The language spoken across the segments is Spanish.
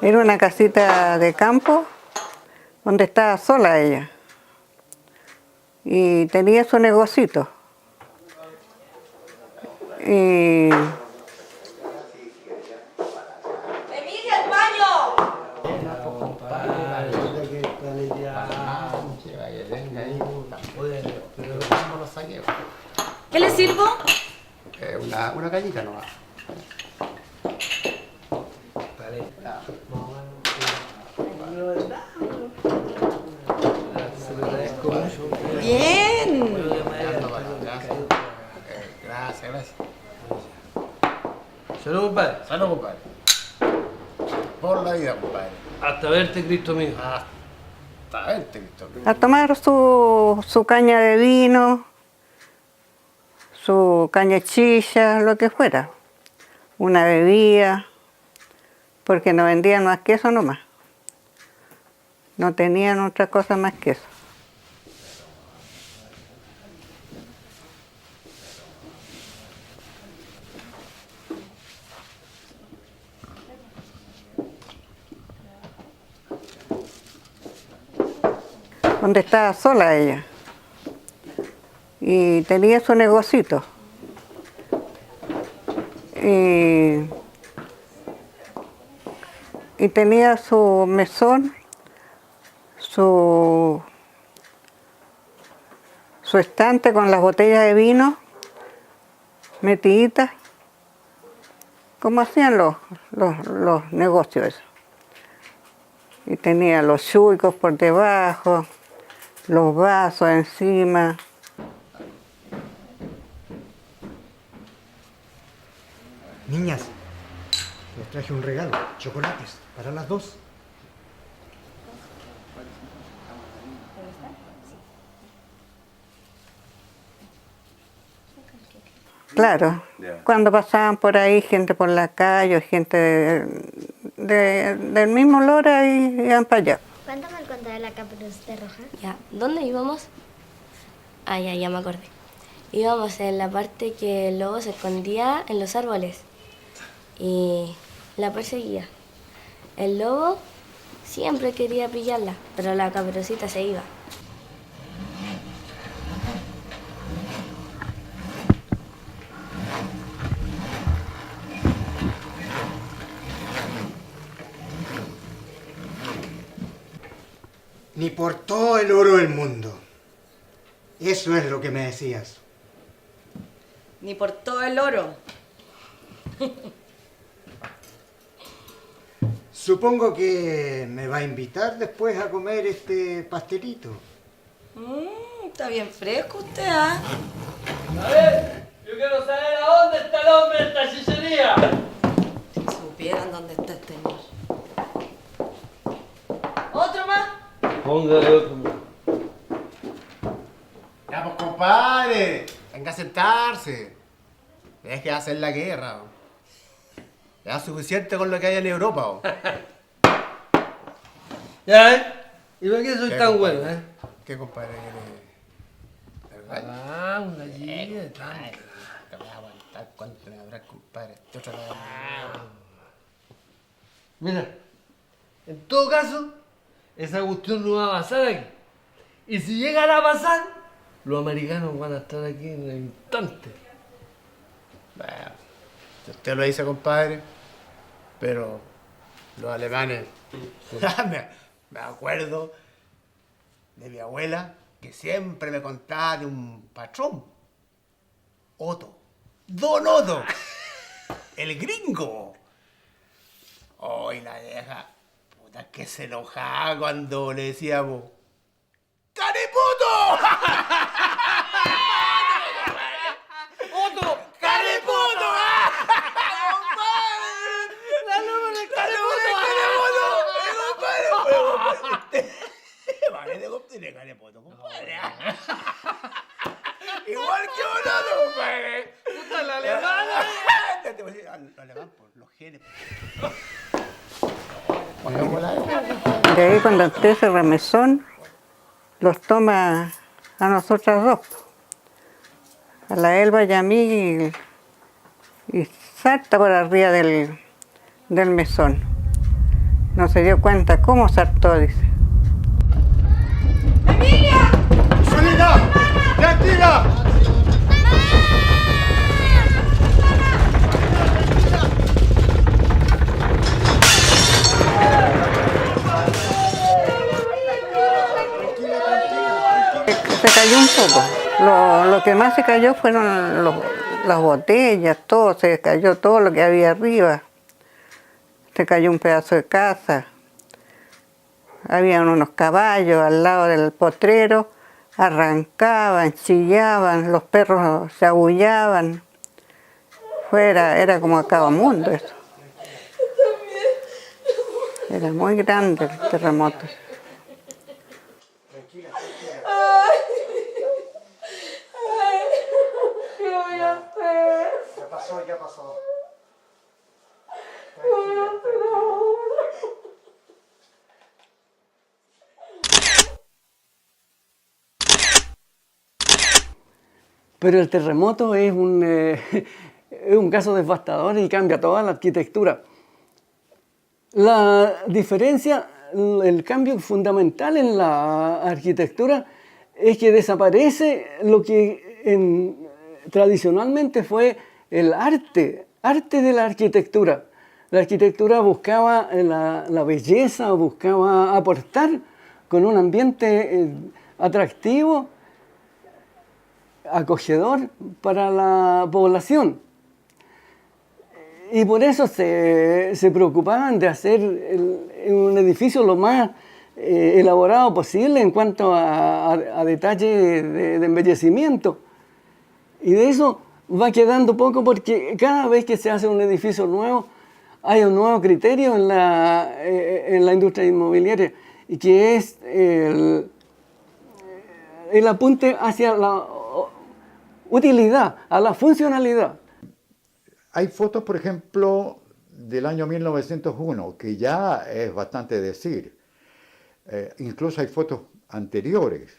Era una casita de campo donde estaba sola ella y tenía su negocito. Y ¡Emilia, al baño! ¿Qué le sirvo? Una cañita nomás. Bien. Gracias, gracias. Salud, compadre. Salud, compadre. Por la vida, compadre. Hasta verte, Cristo mío. Hasta verte, Cristo. a tomar su caña de vino, su caña de chicha, lo que fuera. Una bebida, porque no vendían más que eso nomás. No tenían otra cosa más que eso. Donde estaba sola ella. Y tenía su negocito. Y tenía su mesón, su estante con las botellas de vino metiditas, como hacían los negocios esos. Y tenía los chuicos por debajo, los vasos encima. Niñas, les traje un regalo, chocolates, para las dos. Claro, cuando pasaban por ahí gente por la calle, gente del mismo Lora y iban para allá. Cuéntame el cuento de la Caperucita Roja. Ya, ¿dónde íbamos? Ah, ya me acordé. Íbamos en la parte que el lobo se escondía en los árboles y la perseguía. El lobo siempre quería pillarla, pero la Caperucita se iba. Ni por todo el oro del mundo. Eso es lo que me decías. Ni por todo el oro. Supongo que me va a invitar después a comer este pastelito. Está bien fresco usted, ¿ah? A ver, yo quiero saber a dónde está el hombre de esta hechicería. Si supieran dónde está este señor. ¿Otro más? Póngale otro. Ya, pues, compadre. Venga a sentarse. Es que hacer la guerra. Ya es suficiente con lo que hay en Europa. Ya, ¿y por qué soy ¿Qué, tan compadre? bueno, ¿Qué, compadre? ¿Verdad? Ah, una gallina, Ay, te voy a aguantar cuánto me habrá, compadre. Te otra vez. Mira, en todo caso, esa cuestión no va a pasar aquí. Y si llegara a pasar, los americanos van a estar aquí en un instante. Bueno, si usted lo dice, compadre, pero los alemanes, me acuerdo de mi abuela que siempre me contaba de un patrón, Otto, Don Otto, el gringo. Oh, y la vieja, puta, que se enojaba cuando le decíamos ¡Careputo! ¡Otto! ¡Careputo! Igual que uno, compadre. ¡Puta la alemana! Lo alemán por los genes. De ahí cuando empieza el remesón, los toma a nosotras dos, a la Elba y a mí, y salta por arriba del mesón. No se dio cuenta cómo saltó, dice. ¡Solita! ¡Tranquila! Se cayó un poco. Lo que más se cayó fueron las botellas, todo, se cayó todo lo que había arriba. Se cayó un pedazo de casa. Habían unos caballos al lado del potrero, arrancaban, chillaban, los perros se abullaban. Era como acaba mundo eso. Era muy grande el terremoto. Ya pasó. Pero el terremoto es es un caso devastador y cambia toda la arquitectura. La diferencia, el cambio fundamental en la arquitectura es que desaparece lo que tradicionalmente fue el arte de la arquitectura. La arquitectura buscaba la belleza, buscaba aportar con un ambiente atractivo, acogedor para la población. Y por eso se preocupaban de hacer un edificio lo más elaborado posible en cuanto a detalle de embellecimiento. Y de eso va quedando poco porque cada vez que se hace un edificio nuevo hay un nuevo criterio en la industria inmobiliaria, y que es el apunte hacia la utilidad, a la funcionalidad. Hay fotos, por ejemplo, del año 1901, que ya es bastante decir. Incluso hay fotos anteriores.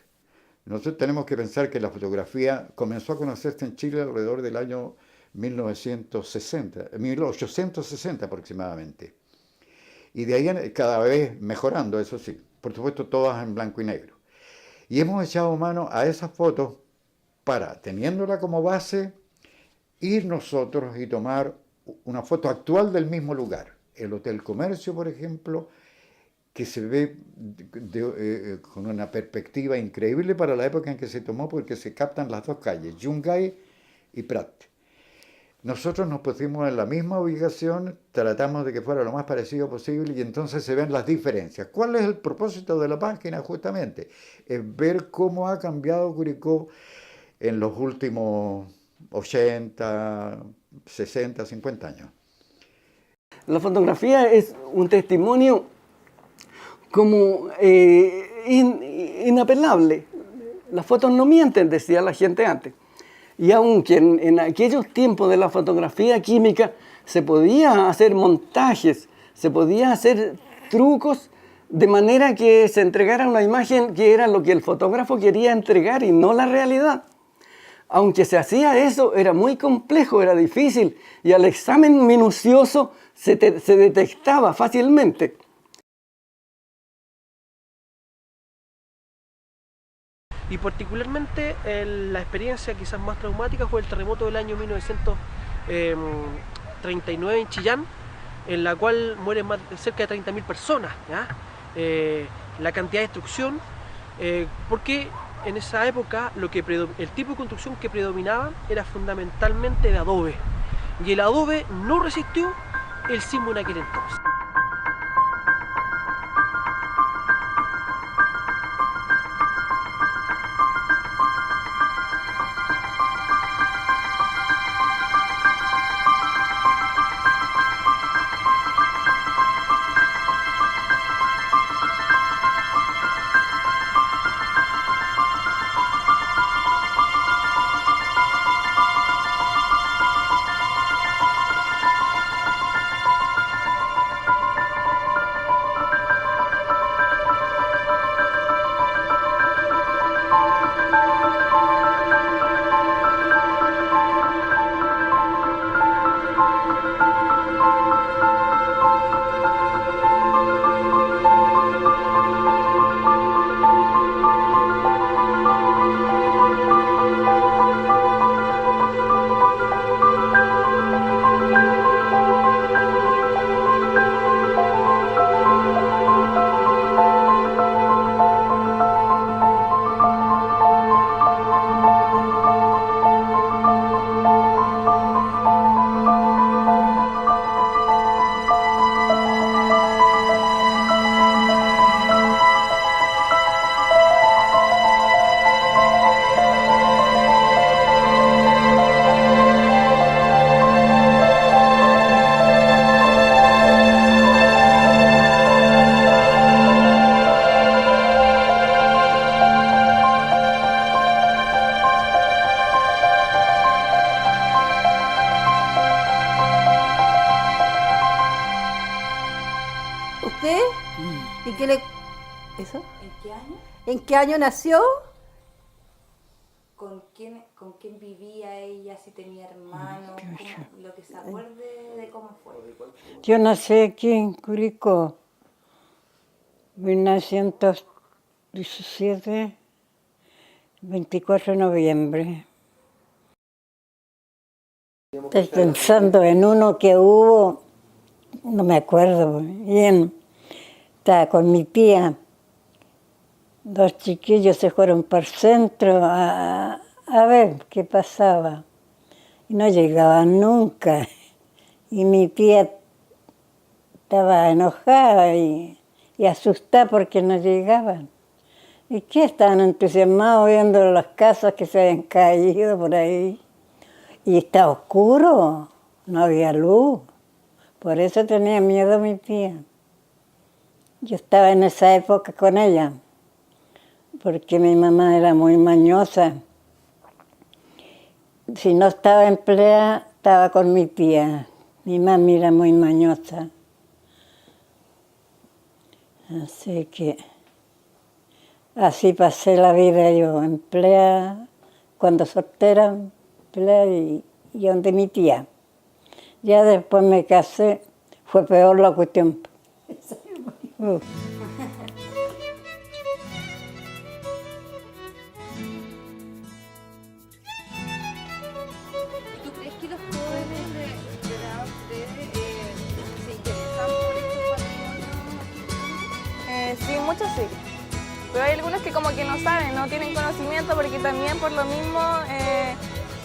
Nosotros tenemos que pensar que la fotografía comenzó a conocerse en Chile alrededor del año 1860 aproximadamente. Y de ahí cada vez mejorando, eso sí. Por supuesto, todas en blanco y negro. Y hemos echado mano a esas fotos para, teniéndola como base, ir nosotros y tomar una foto actual del mismo lugar. El Hotel Comercio, por ejemplo, que se ve con una perspectiva increíble para la época en que se tomó, porque se captan las dos calles, Yungay y Prat. Nosotros nos pusimos en la misma ubicación, tratamos de que fuera lo más parecido posible, y entonces se ven las diferencias. ¿Cuál es el propósito de la página? Justamente es ver cómo ha cambiado Curicó en los últimos 80, 60, 50 años. La fotografía es un testimonio como inapelable. Las fotos no mienten, decía la gente antes. Y aunque en aquellos tiempos de la fotografía química se podía hacer montajes, se podía hacer trucos de manera que se entregara una imagen que era lo que el fotógrafo quería entregar y no la realidad. Aunque se hacía eso, era muy complejo, era difícil, y al examen minucioso se detectaba fácilmente. Y particularmente la experiencia quizás más traumática fue el terremoto del año 1939 en Chillán, en la cual mueren cerca de 30.000 personas, ¿ya? La cantidad de destrucción, porque en esa época el tipo de construcción que predominaba era fundamentalmente de adobe, y el adobe no resistió el sismo en aquel entonces. qué le... ¿Eso? ¿En qué año? ¿En qué año nació? ¿Con quién vivía ella? Si tenía hermanos, lo que se acuerde de cómo fue. Yo nací aquí en Curicó, 1917, 24 de noviembre. Estoy pensando en uno que hubo, no me acuerdo bien, estaba con mi tía. 2 chiquillos se fueron para el centro a ver qué pasaba. Y no llegaban nunca. Y mi tía estaba enojada y asustada porque no llegaban. ¿Y qué? Estaban entusiasmados viendo las casas que se habían caído por ahí. Y estaba oscuro, no había luz. Por eso tenía miedo mi tía. Yo estaba en esa época con ella, porque mi mamá era muy mañosa. Si no estaba empleada, estaba con mi tía. Mi mami era muy mañosa. Así que así pasé la vida yo, empleada, cuando soltera, empleada y donde mi tía. Ya después me casé, fue peor la cuestión. ¿Tú crees que los jóvenes de edad de ustedes se interesan por estos patrimonios? Sí, muchos sí. Pero hay algunos que como que no saben, no tienen conocimiento porque también por lo mismo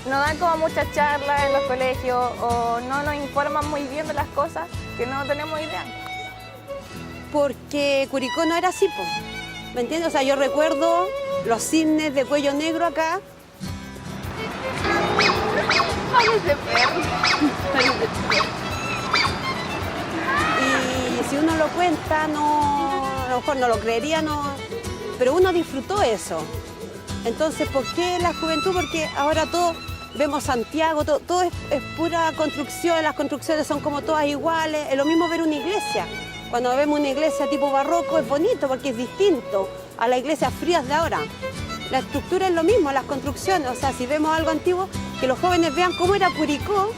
no dan como muchas charlas en los colegios o no nos informan muy bien de las cosas que no tenemos idea. Porque Curicó no era así, po. ¿Me entiendes? O sea, yo recuerdo los cisnes de cuello negro acá. Y si uno lo cuenta, no, a lo mejor no lo creería, no, pero uno disfrutó eso. Entonces, ¿por qué la juventud? Porque ahora todo, vemos Santiago, todo es pura construcción, las construcciones son como todas iguales, es lo mismo ver una iglesia. Cuando vemos una iglesia tipo barroco es bonito porque es distinto a las iglesias frías de ahora. La estructura es lo mismo, las construcciones, o sea, si vemos algo antiguo, que los jóvenes vean cómo era Curicó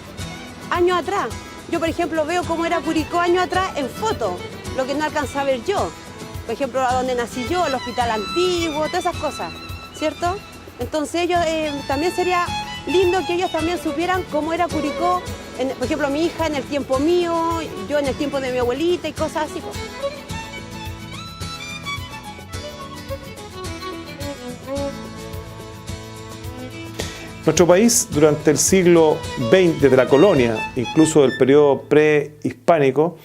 años atrás. Yo, por ejemplo, veo cómo era Curicó años atrás en fotos, lo que no alcanza a ver yo. Por ejemplo, a donde nací yo, el hospital antiguo, todas esas cosas, ¿cierto? Entonces ellos también sería lindo que ellos también supieran cómo era Curicó, por ejemplo, mi hija en el tiempo mío, yo en el tiempo de mi abuelita y cosas así. Nuestro país durante el siglo XX, desde la colonia, incluso del periodo prehispánico,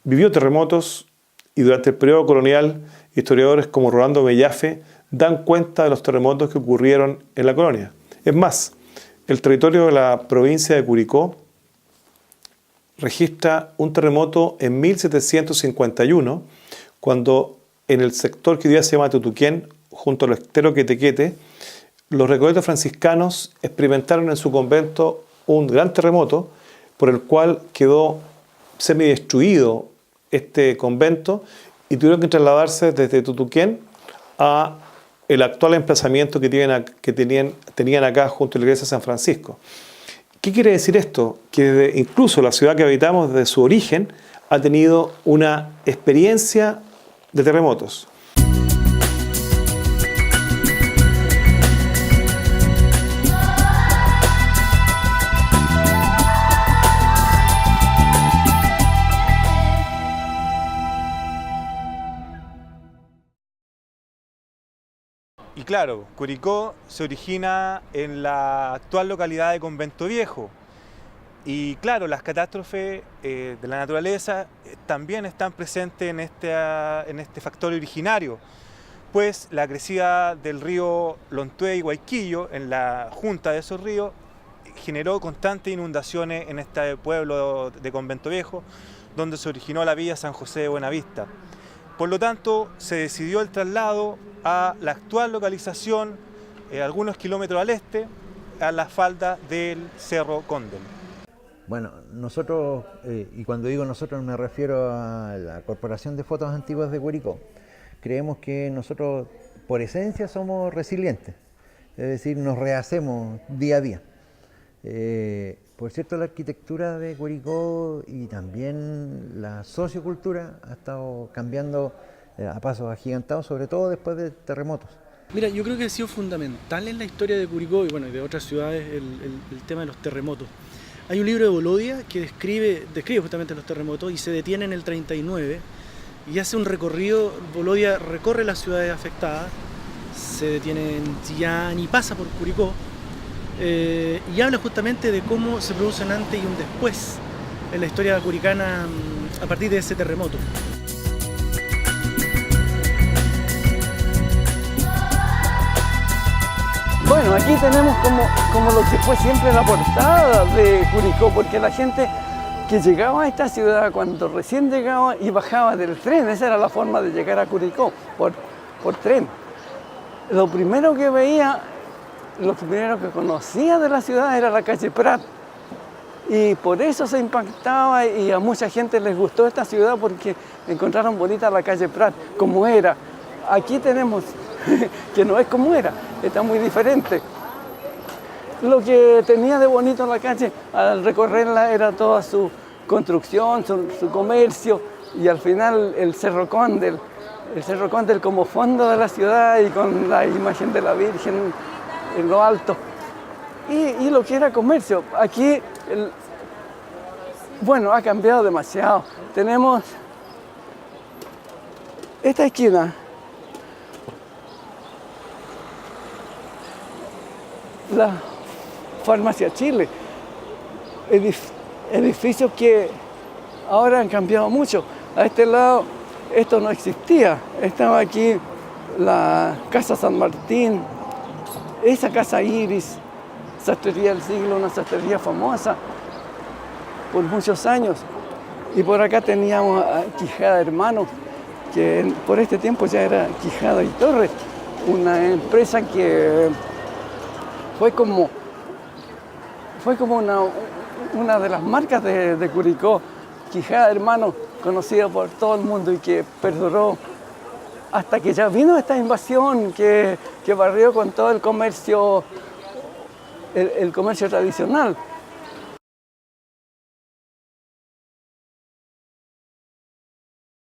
vivió terremotos y durante el periodo colonial, historiadores como Rolando Mellafe dan cuenta de los terremotos que ocurrieron en la colonia. Es más, el territorio de la provincia de Curicó registra un terremoto en 1751, cuando en el sector que hoy día se llama Tutuquén, junto al estero Quetequete, los recoletos franciscanos experimentaron en su convento un gran terremoto por el cual quedó semidestruido este convento y tuvieron que trasladarse desde Tutuquén a el actual emplazamiento que tenían acá junto a la iglesia de San Francisco. ¿Qué quiere decir esto? Que incluso la ciudad que habitamos desde su origen ha tenido una experiencia de terremotos. Y claro, Curicó se origina en la actual localidad de Convento Viejo. Y claro, las catástrofes de la naturaleza también están presentes en este factor originario, pues la crecida del río Lontué y Guayquillo, en la junta de esos ríos, generó constantes inundaciones en este pueblo de Convento Viejo, donde se originó la villa San José de Buenavista. Por lo tanto, se decidió el traslado a la actual localización, algunos kilómetros al este, a las faldas del Cerro Condel. Bueno, nosotros, y cuando digo nosotros me refiero a la Corporación de Fotos Antiguas de Curicó, creemos que nosotros por esencia somos resilientes, es decir, nos rehacemos día a día. Por cierto, la arquitectura de Curicó y también la sociocultura ha estado cambiando a pasos agigantados, sobre todo después de terremotos. Mira, yo creo que ha sido fundamental en la historia de Curicó y bueno, y de otras ciudades el tema de los terremotos. Hay un libro de Bolodia que describe justamente los terremotos y se detiene en el 39 y hace un recorrido. Bolodia recorre las ciudades afectadas, se detiene en Chillán y pasa por Curicó y habla justamente de cómo se produce un antes y un después en la historia curicana a partir de ese terremoto. Bueno, aquí tenemos como lo que fue siempre la portada de Curicó, porque la gente que llegaba a esta ciudad cuando recién llegaba y bajaba del tren, esa era la forma de llegar a Curicó, por tren. Lo primero que veía, lo primero que conocía de la ciudad era la calle Prat. Y por eso se impactaba y a mucha gente les gustó esta ciudad porque encontraron bonita la calle Prat, como era. Aquí tenemos que no es como era, está muy diferente. Lo que tenía de bonito la calle al recorrerla era toda su construcción, su comercio y al final el Cerro Cóndel como fondo de la ciudad y con la imagen de la Virgen en lo alto. Y lo que era comercio, aquí, bueno, ha cambiado demasiado. Tenemos esta esquina, la Farmacia Chile, edificios que ahora han cambiado mucho. A este lado esto no existía, estaba aquí la Casa San Martín, esa Casa Iris, Sastrería del Siglo, una sastrería famosa por muchos años. Y por acá teníamos a Quijada Hermanos, que por este tiempo ya era Quijada y Torres, una empresa que fue como una de las marcas de Curicó, Quijada Hermanos, conocida por todo el mundo y que perduró hasta que ya vino esta invasión que barrió con todo el comercio tradicional.